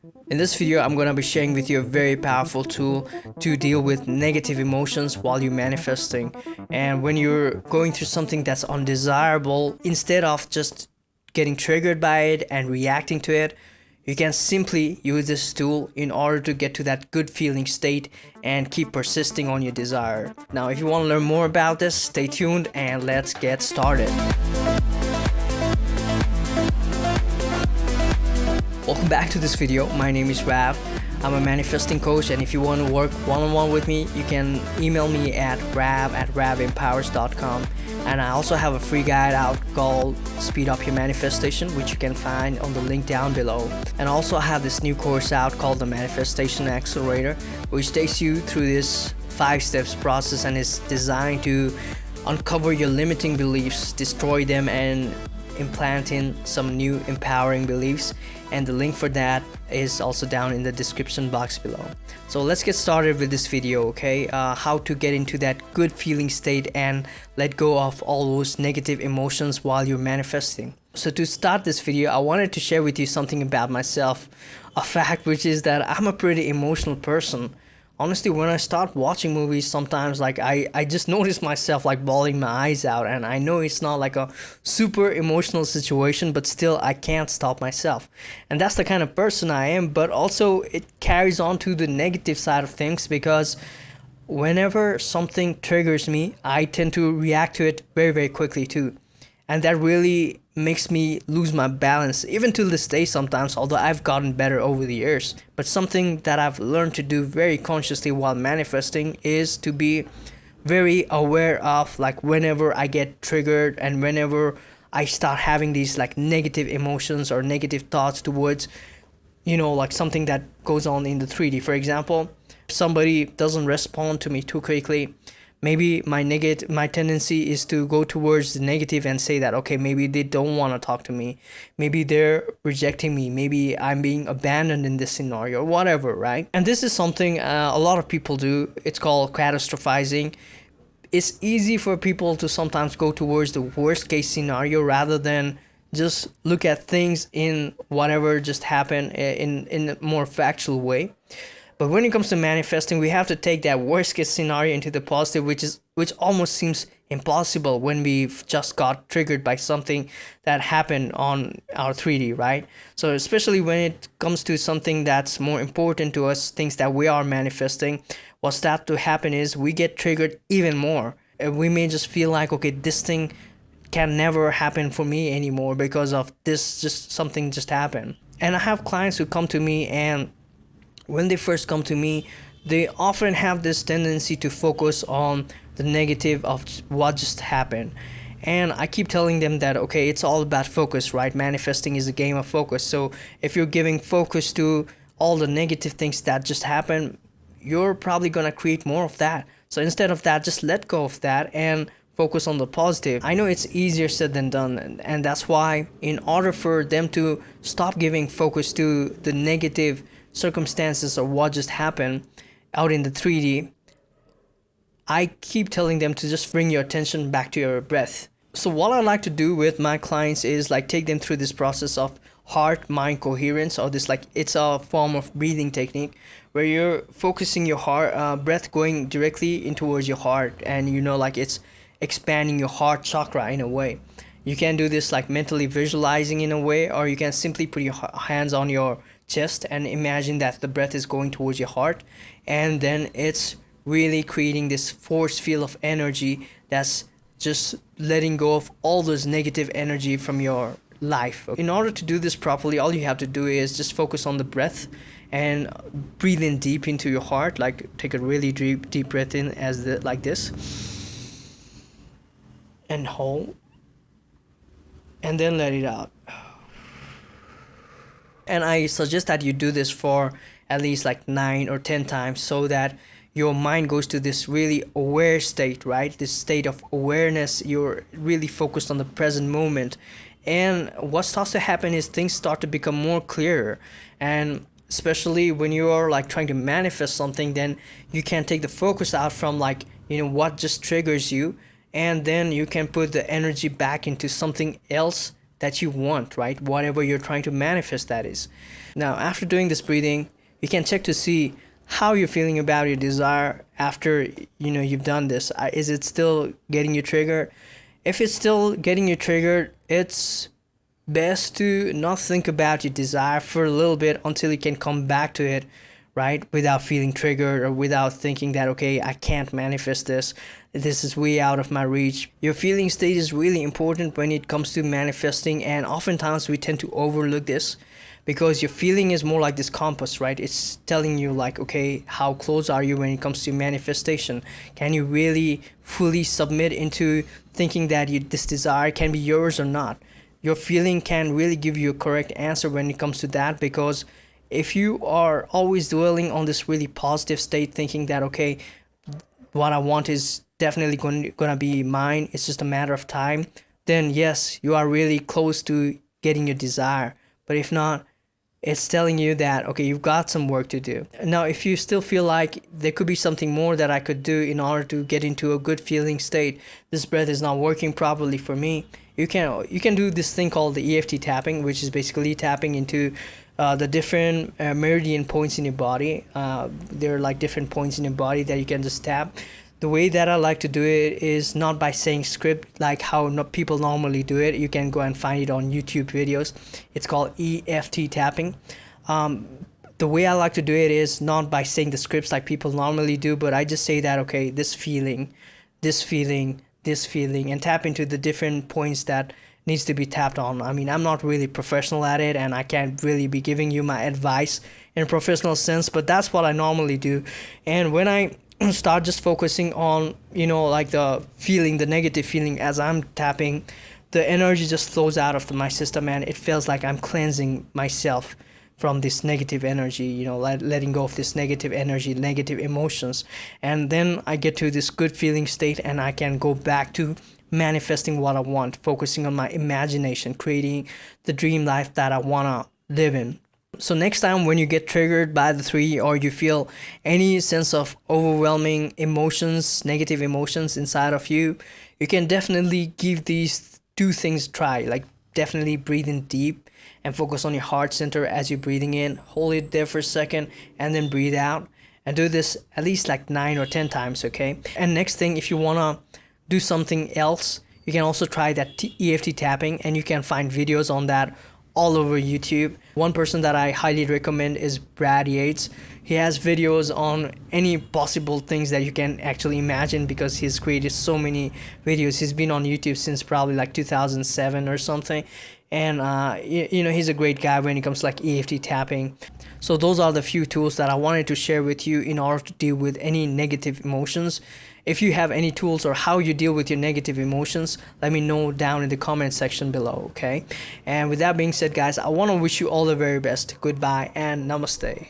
In this video, I'm gonna be sharing with you a very powerful tool to deal with negative emotions while you're manifesting. And when you're going through something that's undesirable, instead of just getting triggered by it and reacting to it, you can simply use this tool in order to get to that good feeling state and keep persisting on your desire. Now, if you want to learn more about this, stay tuned and let's get started. Welcome back to this video. My name is Rav. I'm a manifesting coach, and if you want to work one-on-one with me, you can email me at rav@ravempowers.com. And I also have a free guide out called Speed Up Your Manifestation, which you can find on the link down below. And also I have this new course out called the Manifestation Accelerator, which takes you through this 5 steps process and is designed to uncover your limiting beliefs, destroy them, and implant in some new empowering beliefs. And the link for that is also down in the description box below. So let's get started with this video, okay? How to get into that good feeling state and let go of all those negative emotions while you're manifesting. So to start this video, I wanted to share with you something about myself, a fact which is that I'm a pretty emotional person. Honestly, when I start watching movies, sometimes I just notice myself like bawling my eyes out, and I know it's not like a super emotional situation, but still I can't stop myself. And that's the kind of person I am, but also it carries on to the negative side of things, because whenever something triggers me, I tend to react to it very, very quickly too. And that really makes me lose my balance, even to this day sometimes, although I've gotten better over the years. But something that I've learned to do very consciously while manifesting is to be very aware of like whenever I get triggered and whenever I start having these like negative emotions or negative thoughts towards, like something that goes on in the 3D. For example, if somebody doesn't respond to me too quickly, maybe my tendency is to go towards the negative and say that, okay, maybe they don't want to talk to me, maybe they're rejecting me, maybe I'm being abandoned in this scenario or whatever, right? And this is something a lot of people do. It's called catastrophizing. It's easy for people to sometimes go towards the worst case scenario rather than just look at things in whatever just happened in a more factual way. But when it comes to manifesting, we have to take that worst case scenario into the positive, which almost seems impossible when we've just got triggered by something that happened on our 3D, right? So especially when it comes to something that's more important to us, things that we are manifesting, what's starts to happen is we get triggered even more. And we may just feel like, okay, this thing can never happen for me anymore because of this, just something just happened. And I have clients who come to me, and when they first come to me, they often have this tendency to focus on the negative of what just happened. And I keep telling them that, okay, it's all about focus, right? Manifesting is a game of focus. So if you're giving focus to all the negative things that just happened, you're probably gonna create more of that. So instead of that, just let go of that and focus on the positive. I know it's easier said than done, and that's why in order for them to stop giving focus to the negative circumstances or what just happened out in the 3D, I keep telling them to just bring your attention back to your breath. So what I like to do with my clients is like take them through this process of heart mind coherence, or this, like, it's a form of breathing technique where you're focusing your heart breath going directly in towards your heart, and like it's expanding your heart chakra in a way. You can do this like mentally visualizing in a way, or you can simply put your hands on your chest and imagine that the breath is going towards your heart, and then it's really creating this force field of energy that's just letting go of all those negative energy from your life. In order to do this properly, all you have to do is just focus on the breath and breathe in deep into your heart. Like take a really deep breath in like this, and hold, and then let it out. And I suggest that you do this for at least like 9 or 10 times, so that your mind goes to this really aware state, right? This state of awareness. You're really focused on the present moment. And what starts to happen is things start to become more clearer. And especially when you are like trying to manifest something, then you can take the focus out from like, what just triggers you, and then you can put the energy back into something else that you want, right? Whatever you're trying to manifest, that is. Now, after doing this breathing, you can check to see how you're feeling about your desire after you've done this. Is it still getting you triggered? If it's still getting you triggered, it's best to not think about your desire for a little bit until you can come back to it, right? Without feeling triggered or without thinking that, okay, I can't manifest this. This is way out of my reach. Your feeling state is really important when it comes to manifesting, and oftentimes we tend to overlook this because your feeling is more like this compass, right? It's telling you like, okay, how close are you when it comes to manifestation? Can you really fully submit into thinking that this desire can be yours or not? Your feeling can really give you a correct answer when it comes to that, because if you are always dwelling on this really positive state, thinking that, okay, what I want is definitely gonna be mine, it's just a matter of time, then yes, you are really close to getting your desire. But if not, it's telling you that, okay, you've got some work to do. Now, if you still feel like there could be something more that I could do in order to get into a good feeling state, this breath is not working properly for me, you can do this thing called the Eft tapping, which is basically tapping into the different meridian points in your body. There are like different points in your body that you can just tap. The way that I like to do it is not by saying script like how people normally do it. You can go and find it on YouTube videos. It's called Eft tapping. The way I like to do it is not by saying the scripts like people normally do, but I just say that, okay, this feeling, and tap into the different points that needs to be tapped on. I mean, I'm not really professional at it, and I can't really be giving you my advice in a professional sense, but that's what I normally do. And when I start just focusing on like the negative feeling as I'm tapping, the energy just flows out of my system, and it feels like I'm cleansing myself from this negative energy, letting go of this negative energy, negative emotions. And then I get to this good feeling state, and I can go back to manifesting what I want, focusing on my imagination, creating the dream life that I want to live in. So next time when you get triggered by the three, or you feel any sense of overwhelming emotions, negative emotions inside of you, you can definitely give these two things a try. Like, definitely breathe in deep and focus on your heart center as you're breathing in. Hold it there for a second and then breathe out. And do this at least like 9 or 10 times, okay? And next thing, if you want to do something else, you can also try that Eft tapping, and you can find videos on that all over YouTube. One person that I highly recommend is Brad Yates. He has videos on any possible things that you can actually imagine, because he's created so many videos. He's been on YouTube since probably like 2007 or something, and he's a great guy when it comes to like Eft tapping. So those are the few tools that I wanted to share with you in order to deal with any negative emotions. If you have any tools or how you deal with your negative emotions, let me know down in the comment section below, okay? And with that being said, guys, I want to wish you all the very best. Goodbye and namaste.